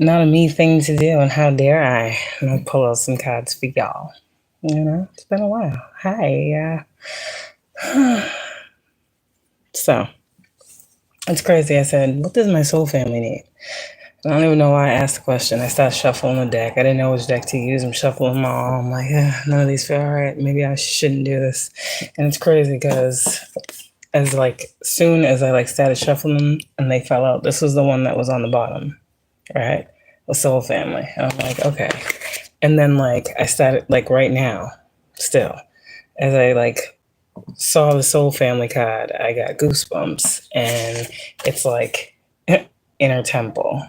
not a me thing to do, and how dare I? I'll pull out some cards for y'all. It's been a while. Hi. So, it's crazy. I said, what does my soul family need? I don't even know why I asked the question. I started shuffling the deck. I didn't know which deck to use. I'm shuffling them all. I'm like, none of these feel all right. Maybe I shouldn't do this. And it's crazy because as soon as I started shuffling them and they fell out, this was the one that was on the bottom, right? The soul family. And I'm like, okay. And then I started right now, still, as I saw the soul family card, I got goosebumps, and it's inner temple.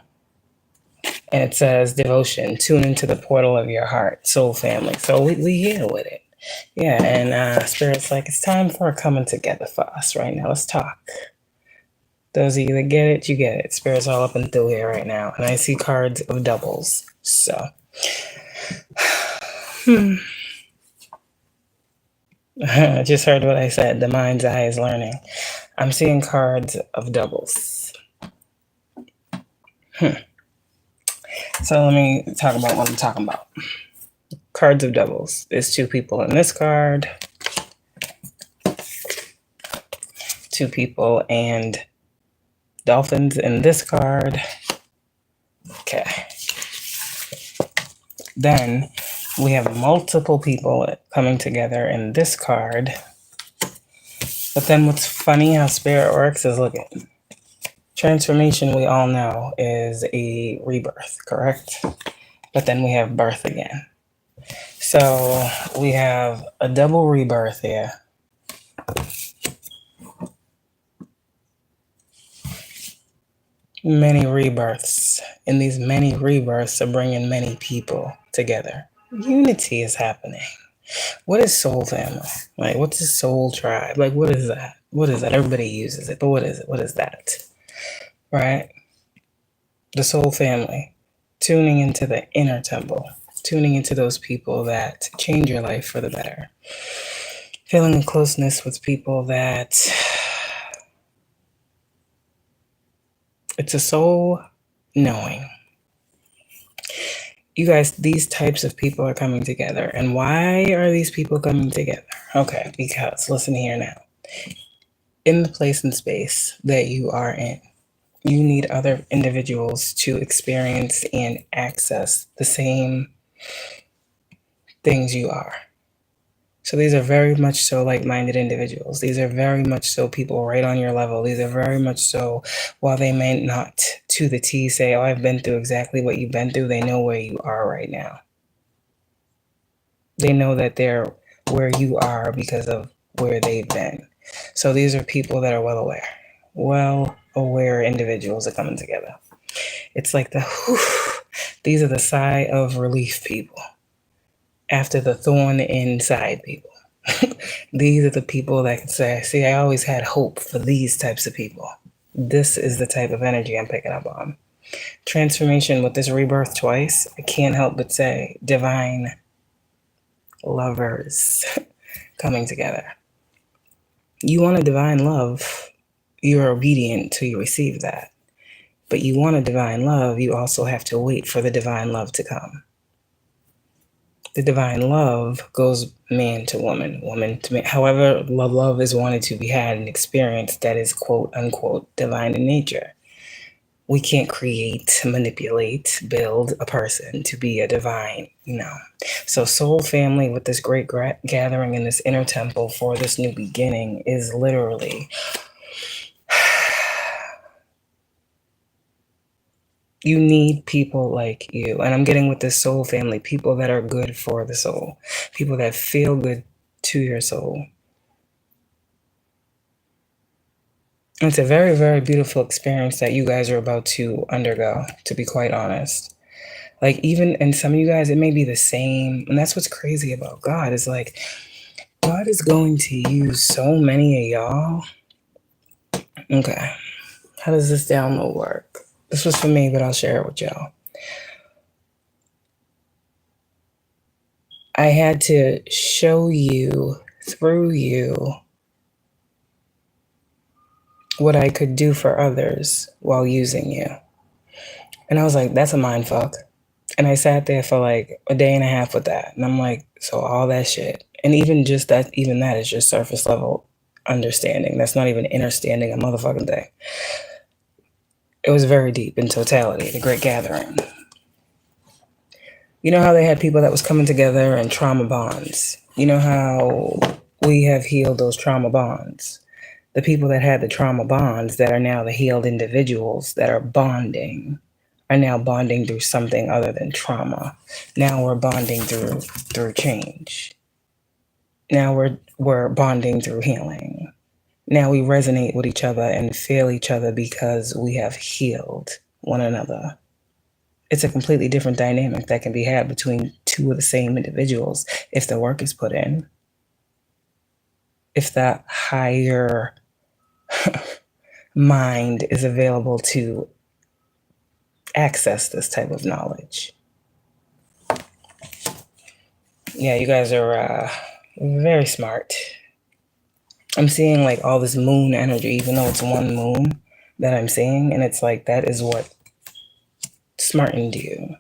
And it says devotion, tune into the portal of your heart, soul family. So we here with it. Yeah, and Spirit's it's time for a coming together for us right now. Let's talk. Those of you that get it, you get it. Spirit's all up and through here right now. And I see cards of doubles. So, I just heard what I said. The mind's eye is learning. I'm seeing cards of doubles. So let me talk about what I'm talking about. Cards of doubles. There's two people in this card. Two people and dolphins in this card. Okay. Then we have multiple people coming together in this card. But then what's funny how Spirit works is, look at transformation, we all know, is a rebirth, correct? But then we have birth again. So we have a double rebirth here. Many rebirths. And these many rebirths are bringing many people together. Unity is happening. What is soul family? What's a soul tribe? What is that? What is that? Everybody uses it, but what is it? What is that? Right? The soul family. Tuning into the inner temple. Tuning into those people that change your life for the better. Feeling a closeness with people that... It's a soul knowing. You guys, these types of people are coming together. And why are these people coming together? Okay, because listen here now. In the place and space that you are in, you need other individuals to experience and access the same things you are. So these are very much so like-minded individuals. These are very much so people right on your level. These are very much so, while they may not to the T say, oh, I've been through exactly what you've been through, they know where you are right now. They know that they're where you are because of where they've been. So these are people that are well aware. Well aware individuals are coming together. It's like these are the sigh of relief people. After the thorn inside people. These are the people that can say, see, I always had hope for these types of people. This is the type of energy I'm picking up on. Transformation with this rebirth twice, I can't help but say divine lovers coming together. You want a divine love, you're obedient till you receive that. But you want a divine love, you also have to wait for the divine love to come. The divine love goes man to woman, woman to man. However, love is wanted to be had and experienced that is quote unquote divine in nature. We can't create, manipulate, build a person to be a divine, no. So soul family with this great gathering in this inner temple for this new beginning is literally... You need people like you. And I'm getting with this soul family, people that are good for the soul. People that feel good to your soul. It's a very, very beautiful experience that you guys are about to undergo, to be quite honest. Even, and some of you guys, it may be the same. And that's what's crazy about God is God is going to use so many of y'all. Okay. How does this download work? This was for me, but I'll share it with y'all. I had to show you, through you, what I could do for others while using you. And I was like, that's a mind fuck. And I sat there for like a day and a half with that. And I'm like, so all that shit. And even just that, even that is just surface level understanding. That's not even understanding a motherfucking thing. It was very deep in totality, the Great Gathering. You know how they had people that was coming together in trauma bonds? You know how we have healed those trauma bonds? The people that had the trauma bonds that are now the healed individuals that are bonding are now bonding through something other than trauma. Now we're bonding through change. Now we're bonding through healing. Now we resonate with each other and feel each other because we have healed one another. It's a completely different dynamic that can be had between two of the same individuals if the work is put in. If that higher mind is available to access this type of knowledge. Yeah, you guys are very smart. I'm seeing like all this moon energy, even though it's one moon that I'm seeing, and it's like that is what smartened you.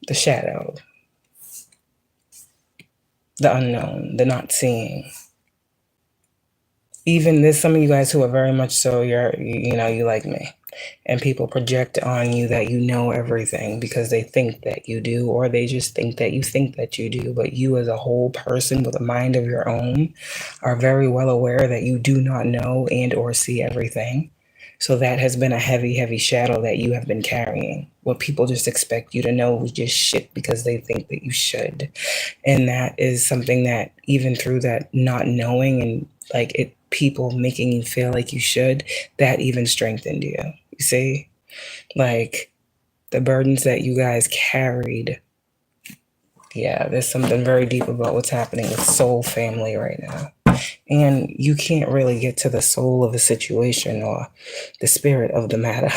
The shadow, the unknown, the not seeing. Even there's some of you guys who are very much so you like me. And people project on you that you know everything because they think that you do, or they just think that you do. But you as a whole person with a mind of your own are very well aware that you do not know and or see everything. So that has been a heavy, heavy shadow that you have been carrying. What people just expect you to know is just shit because they think that you should. And that is something that even through that not knowing and like it, people making you feel like you should, that even strengthened you. You see, like the burdens that you guys carried. Yeah, there's something very deep about what's happening with soul family right now. And you can't really get to the soul of a situation or the spirit of the matter,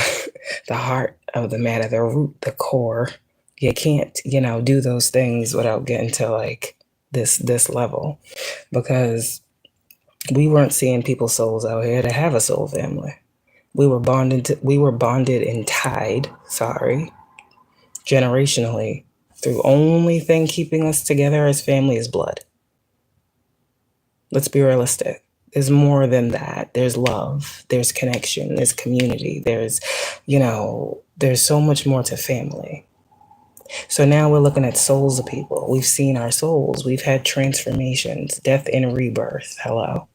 the heart of the matter, the root, the core. You can't, do those things without getting to like this level, because we weren't seeing people's souls out here to have a soul family. We were bonded and tied, generationally, through only thing keeping us together as family is blood. Let's be realistic. There's more than that. There's love, there's connection, there's community, there's so much more to family. So now we're looking at souls of people. We've seen our souls. We've had transformations, death and rebirth. Hello.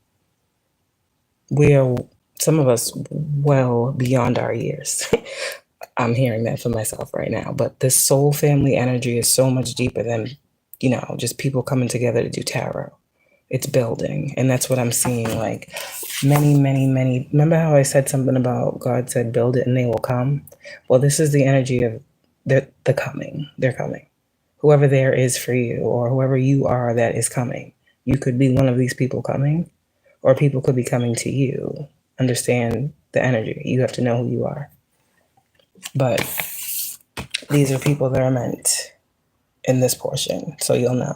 We are, some of us, well beyond our years. I'm hearing that for myself right now. But this soul family energy is so much deeper than, just people coming together to do tarot. It's building. And that's what I'm seeing. Like many, many, many. Remember how I said something about God said, build it and they will come? Well, this is the energy of the coming. They're coming. Whoever there is for you, or whoever you are that is coming. You could be one of these people coming, or people could be coming to you. Understand the energy. You have to know who you are. But these are people that are meant in this portion, so you'll know.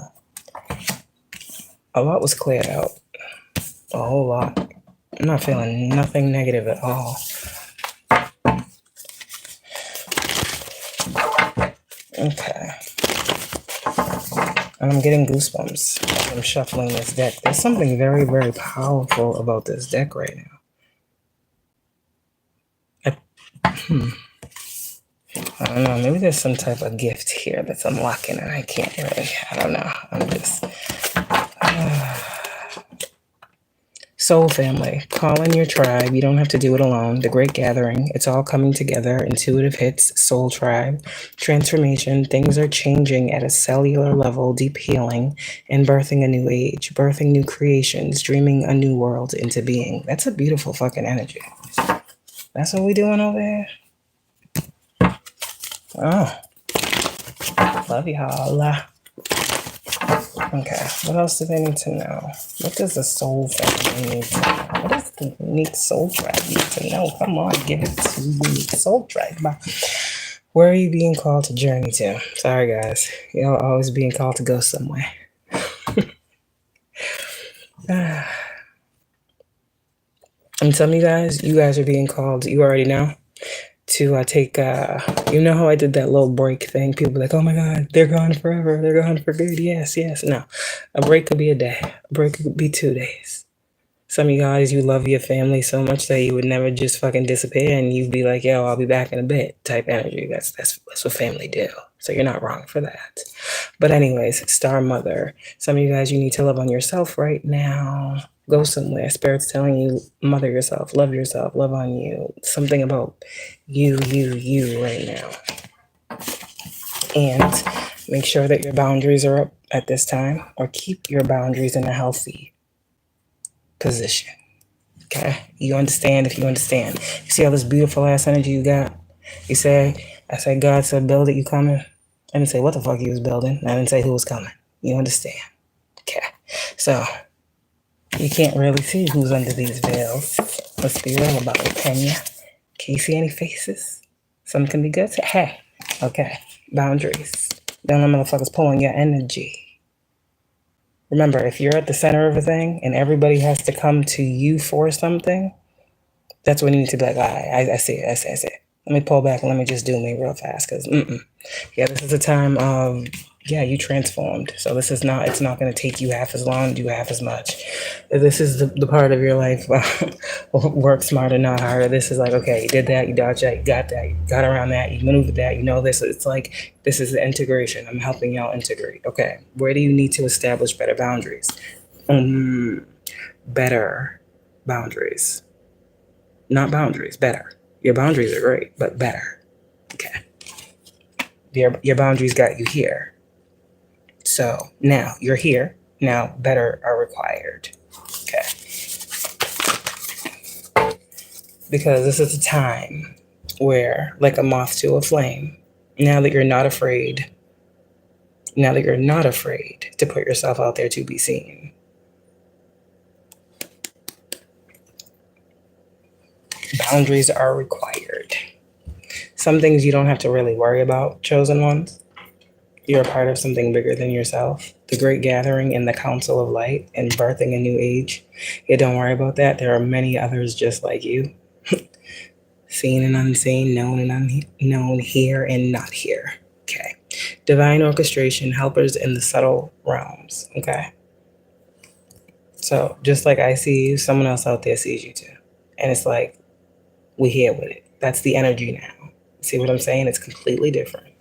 A lot was cleared out. A whole lot. I'm not feeling nothing negative at all. Okay. And I'm getting goosebumps as I'm shuffling this deck. There's something very, very powerful about this deck right now. I don't know. Maybe there's some type of gift here that's unlocking and I can't really. I don't know. I'm just... Soul family, call in your tribe. You don't have to do it alone. The Great Gathering, it's all coming together. Intuitive hits, soul tribe, transformation. Things are changing at a cellular level, deep healing, and birthing a new age, birthing new creations, dreaming a new world into being. That's a beautiful fucking energy. That's what we doing over here? Oh, love y'all. Okay, what else do they need to know? What does the soul family need to know? What does the unique soul tribe need to know? Come on, give it to unique soul tribe. Where are you being called to journey to? Sorry, guys. Y'all always being called to go somewhere. And some of you guys are being called, you already know, to take, you know how I did that little break thing? People be like, oh my God, they're gone forever. They're gone for good. Yes, yes. No, a break could be a day. A break could be 2 days. Some of you guys, you love your family so much that you would never just fucking disappear and you'd be like, yo, I'll be back in a bit type energy. That's what family do. So you're not wrong for that. But anyways, Star Mother, some of you guys, you need to love on yourself right now. Go somewhere. Spirit's telling you, mother yourself, love on you. Something about you right now. And make sure that your boundaries are up at this time, or keep your boundaries in a healthy position. Okay? You understand if you understand. You see all this beautiful ass energy you got? I said, God said, build it, you coming? I didn't say what the fuck you was building. I didn't say who was coming. You understand? Okay. So, you can't really see who's under these veils. Let's be real about it, can you? Can you see any faces? Some can be good. Hey, okay. Boundaries. Don't let motherfuckers pull on your energy. Remember, if you're at the center of a thing and everybody has to come to you for something, that's when you need to be like, all right, I see it. Let me pull back and let me just do me real fast. Because, yeah, this is a time of, yeah, you transformed. So it's not going to take you half as long, do half as much. This is the part of your life, work smarter, not harder. This is like, okay, you did that, you dodged that, you got around that, you maneuvered that, you know this. It's like, this is the integration. I'm helping y'all integrate. Okay, where do you need to establish better boundaries? Better boundaries. Not boundaries, better. Your boundaries are great, but better. Okay. Your boundaries got you here. So now you're here. Now better are required. Okay. Because this is a time where, like a moth to a flame, now that you're not afraid to put yourself out there to be seen. Boundaries are required. Some things you don't have to really worry about, chosen ones. You're a part of something bigger than yourself. The great gathering in the council of light and birthing a new age. Yeah, don't worry about that. There are many others just like you. Seen and unseen, known and unknown, here and not here. Okay. Divine orchestration, helpers in the subtle realms. Okay. So just like I see you, someone else out there sees you too. And it's like, we're here with it. That's the energy now. See what I'm saying? It's completely different.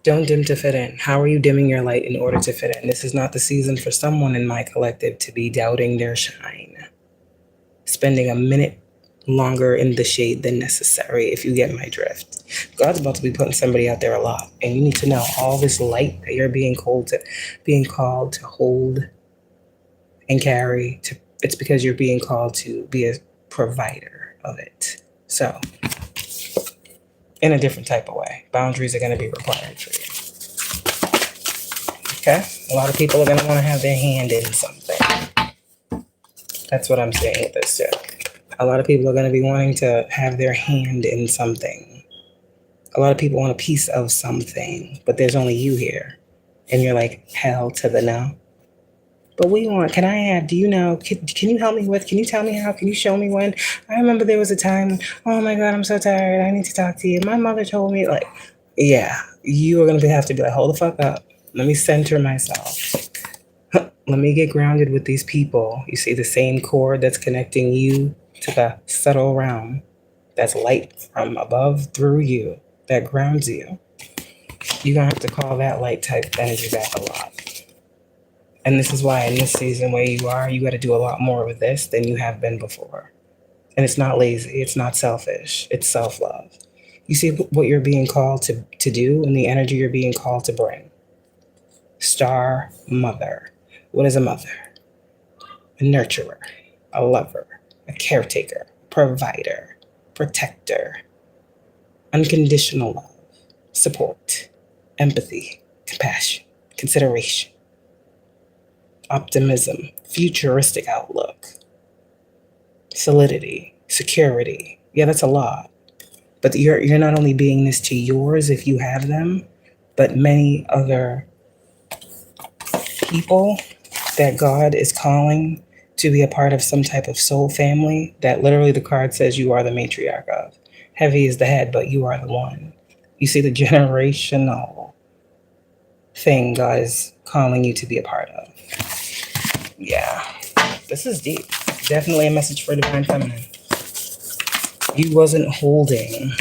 Don't dim to fit in. How are you dimming your light in order to fit in? This is not the season for someone in my collective to be doubting their shine. Spending a minute longer in the shade than necessary, if you get my drift. God's about to be putting somebody out there a lot. And you need to know all this light that you're being called to hold and carry. It's because you're being called to be a provider of it. So, in a different type of way, boundaries are going to be required for you. Okay? A lot of people are going to want to have their hand in something. That's what I'm saying with this too. A lot of people are going to be wanting to have their hand in something. A lot of people want a piece of something, but there's only you here. And you're like, hell to the no. But we want, can I have, do you know, can you help me with, can you tell me how, can you show me when? I remember there was a time, oh my God, I'm so tired, I need to talk to you. My mother told me, like, yeah, you are going to have to be like, hold the fuck up. Let me center myself. Let me get grounded with these people. You see the same cord that's connecting you to the subtle realm. That's light from above through you that grounds you. You're going to have to call that light type energy back a lot. And this is why in this season where you are, you got to do a lot more with this than you have been before. And it's not lazy. It's not selfish. It's self-love. You see what you're being called to do and the energy you're being called to bring. Star Mother. What is a mother? A nurturer, a lover, a caretaker, provider, protector, unconditional love, support, empathy, compassion, consideration, optimism, futuristic outlook, solidity, security. Yeah, that's a lot. But you're not only being this to yours if you have them, but many other people that God is calling to be a part of some type of soul family that literally the card says you are the matriarch of. Heavy is the head, but you are the one. You see the generational thing God is calling you to be a part of. Yeah, this is deep. Definitely a message for Divine Feminine. You wasn't holding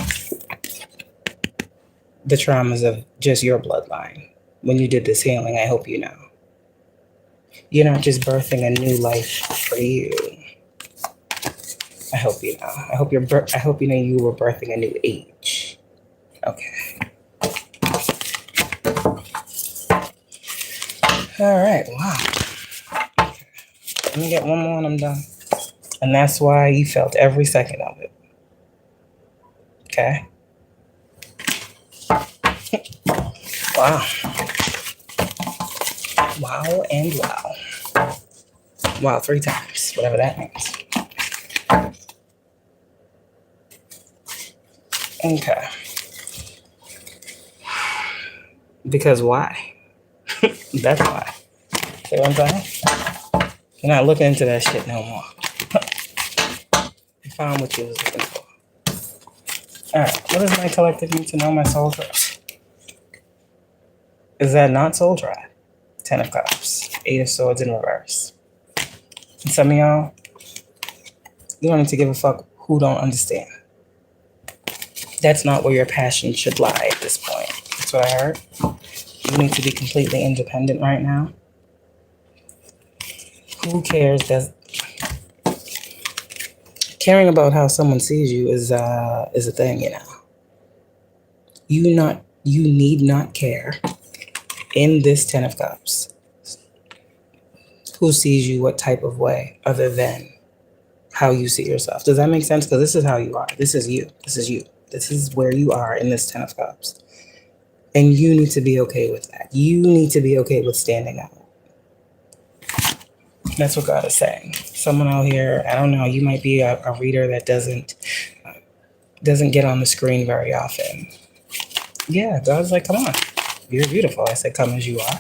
the traumas of just your bloodline when you did this healing. I hope you know. You're not just birthing a new life for you. I hope you know. I hope you know you were birthing a new age. Okay. All right. Wow. Okay. Let me get one more and I'm done. And that's why you felt every second of it. Okay. Wow. Wow and wow. Wow 3 times, whatever that means. Okay. Because why? That's why. See what I'm saying? You're not looking into that shit no more. You found what you was looking for. Alright, what does my collective need to know, my soul tribe? Is that not soul tribe? 10 of Cups, 8 of Swords in reverse. And some of y'all, you don't need to give a fuck who don't understand. That's not where your passion should lie at this point. That's what I heard. You need to be completely independent right now. Who cares? Caring about how someone sees you is a thing, you know. You need not care in this 10 of Cups who sees you what type of way other than how you see yourself. Does that make sense? Because this is how you are. This is you. This is you. This is where you are in this 10 of Cups. And you need to be okay with that. You need to be okay with standing out. That's what God is saying. Someone out here, I don't know, you might be a reader that doesn't get on the screen very often. Yeah, God's like, come on. You're beautiful. I said, come as you are.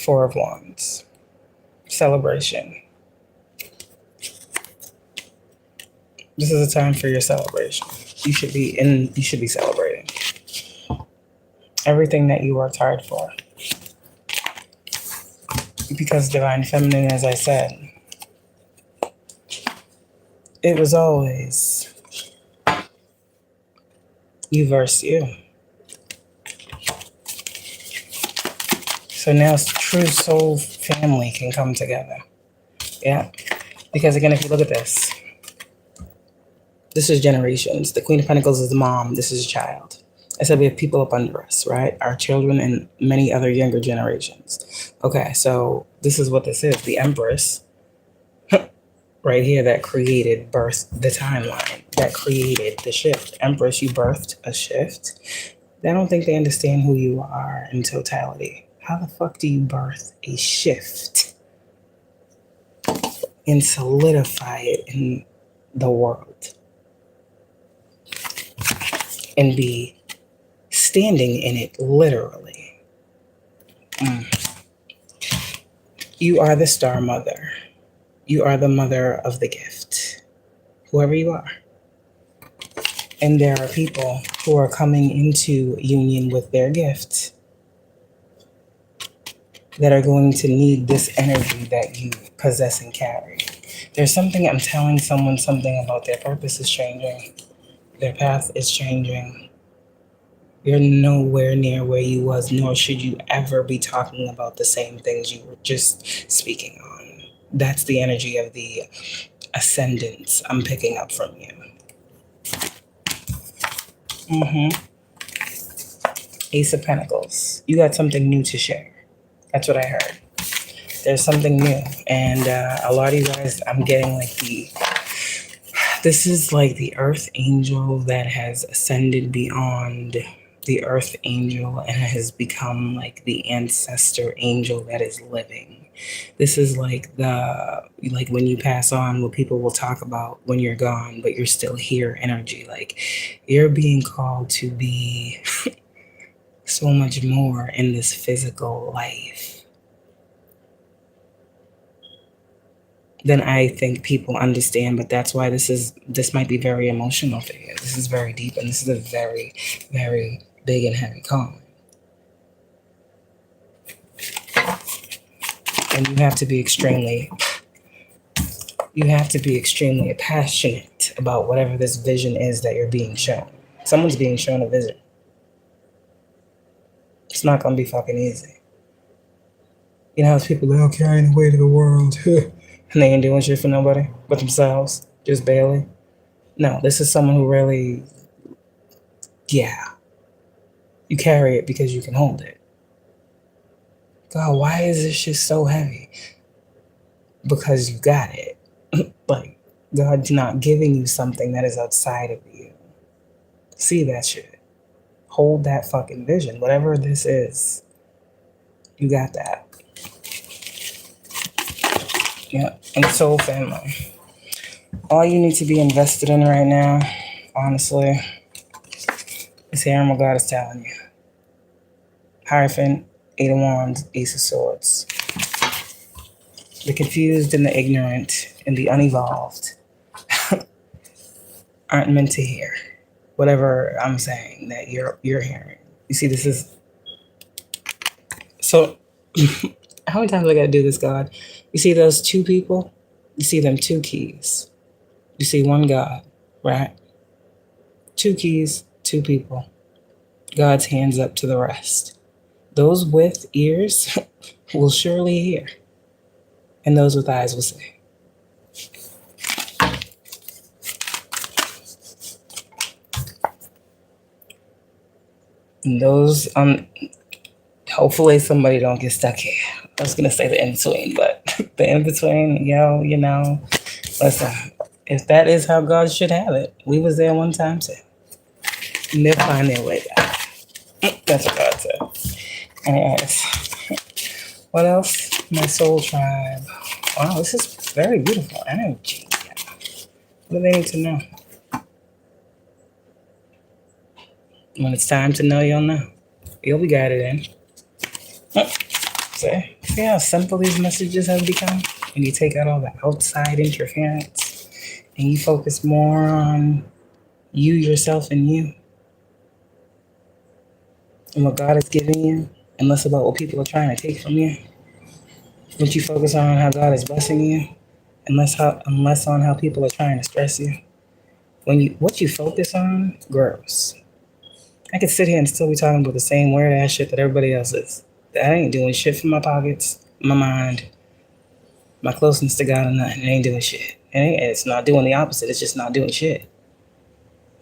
Four of Wands. Celebration. This is a time for your celebration. You should be celebrating everything that you worked hard for. Because Divine Feminine, as I said, it was always you versus you. So now true soul family can come together. Yeah. Because again, if you look at this is generations. The Queen of Pentacles is the mom. This is a child. I said we have people up under us, right? Our children and many other younger generations. Okay, so this is what this is. The Empress, right here, that birthed the timeline. That created the shift. Empress, you birthed a shift. I don't think they understand who you are in totality. How the fuck do you birth a shift and solidify it in the world? And be standing in it literally. You are the star mother. You are the mother of the gift. Whoever you are. And there are people who are coming into union with their gift that are going to need this energy that you possess and carry. There's something, I'm telling someone something about their purpose is changing. Their path is changing. You're nowhere near where you was, nor should you ever be talking about the same things you were just speaking on. That's the energy of the ascendance I'm picking up from you. Ace of Pentacles. You got something new to share. That's what I heard. There's something new. And a lot of you guys, I'm getting like this is like the earth angel that has ascended beyond the earth angel and has become like the ancestor angel that is living. This is like when you pass on, what people will talk about when you're gone, but you're still here energy. Like you're being called to be so much more in this physical life. then I think people understand. But that's why this might be very emotional for you. This is very deep, and this is a very, very big and heavy calling. And you have to be extremely passionate about whatever this vision is that you're being shown. Someone's being shown a vision. It's not going to be fucking easy. You know how people are carrying the weight of the world and they ain't doing shit for nobody but themselves, just barely. No, this is someone who really, you carry it because you can hold it. God, why is this shit so heavy? Because you got it. Like, God's not giving you something that is outside of you. See that shit. Hold that fucking vision. Whatever this is, you got that. Yeah, and soul family. All you need to be invested in right now, honestly, is hearing what God is telling you. Hierophant, Eight of Wands, Ace of Swords. The confused and the ignorant and the unevolved aren't meant to hear whatever I'm saying that you're hearing. You see, this is so. How many times I gotta do this, God? You see those two people? You see them two keys. You see one God, right? Two keys, two people. God's hands up to the rest. Those with ears will surely hear, and those with eyes will see. And those, hopefully somebody don't get stuck here. I was gonna say the in-between, but the in-between, you know, listen, if that is how God should have it, we was there one time too. And they'll find their way back. That's what God said. Anyways, what else? My soul tribe. Wow, this is very beautiful energy. What do they need to know? When it's time to know, you'll know. You'll be guided in. See how simple these messages have become? And you take out all the outside interference and you focus more on you, yourself, and you. And what God is giving you, and less about what people are trying to take from you. Once you focus on how God is blessing you, and less on how people are trying to stress you. What you focus on grows. I could sit here and still be talking about the same weird ass shit that everybody else is. That ain't doing shit for my pockets, my mind, my closeness to God, or nothing. It ain't doing shit. It's not doing the opposite. It's just not doing shit.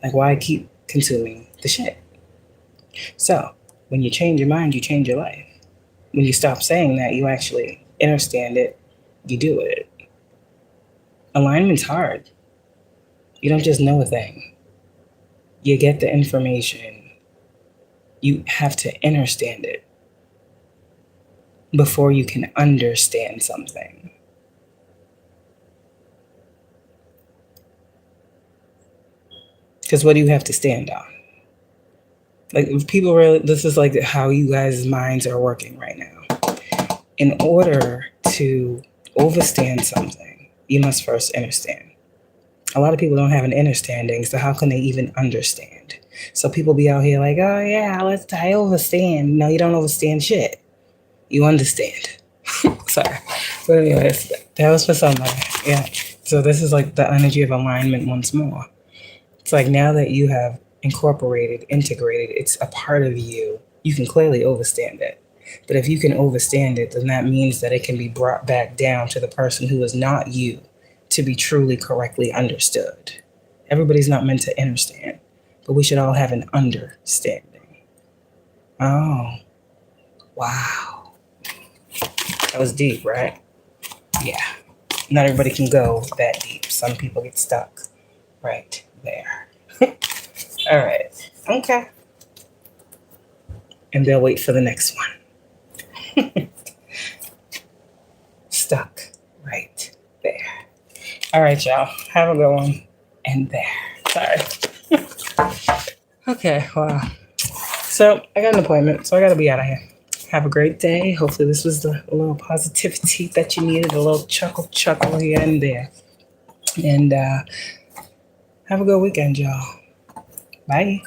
Like, why keep consuming the shit? So, when you change your mind, you change your life. When you stop saying that, you actually understand it, you do it. Alignment's hard. You don't just know a thing. You get the information. You have to understand it before you can understand something. Because what do you have to stand on? Like, if people really, this is like how you guys' minds are working right now. In order to overstand something, you must first understand. A lot of people don't have an understanding, so how can they even understand? So people be out here like, oh yeah, I understand. No, you don't understand shit. You understand. Sorry. But anyways, that was for somebody. Yeah. So this is like the energy of alignment once more. It's like now that you have integrated, it's a part of you. You can clearly overstand it. But if you can overstand it, then that means that it can be brought back down to the person who is not you to be truly correctly understood. Everybody's not meant to understand, but we should all have an understanding. Oh, wow. That was deep, right? Yeah. Not everybody can go that deep. Some people get stuck right there. All right. Okay. And they'll wait for the next one. Stuck right there. All right, y'all. Have a good one. And there. Sorry. Okay, wow. So I got an appointment, so I got to be out of here. Have a great day. Hopefully this was a little positivity that you needed, a little chuckle here and there. And have a good weekend, y'all. Bye.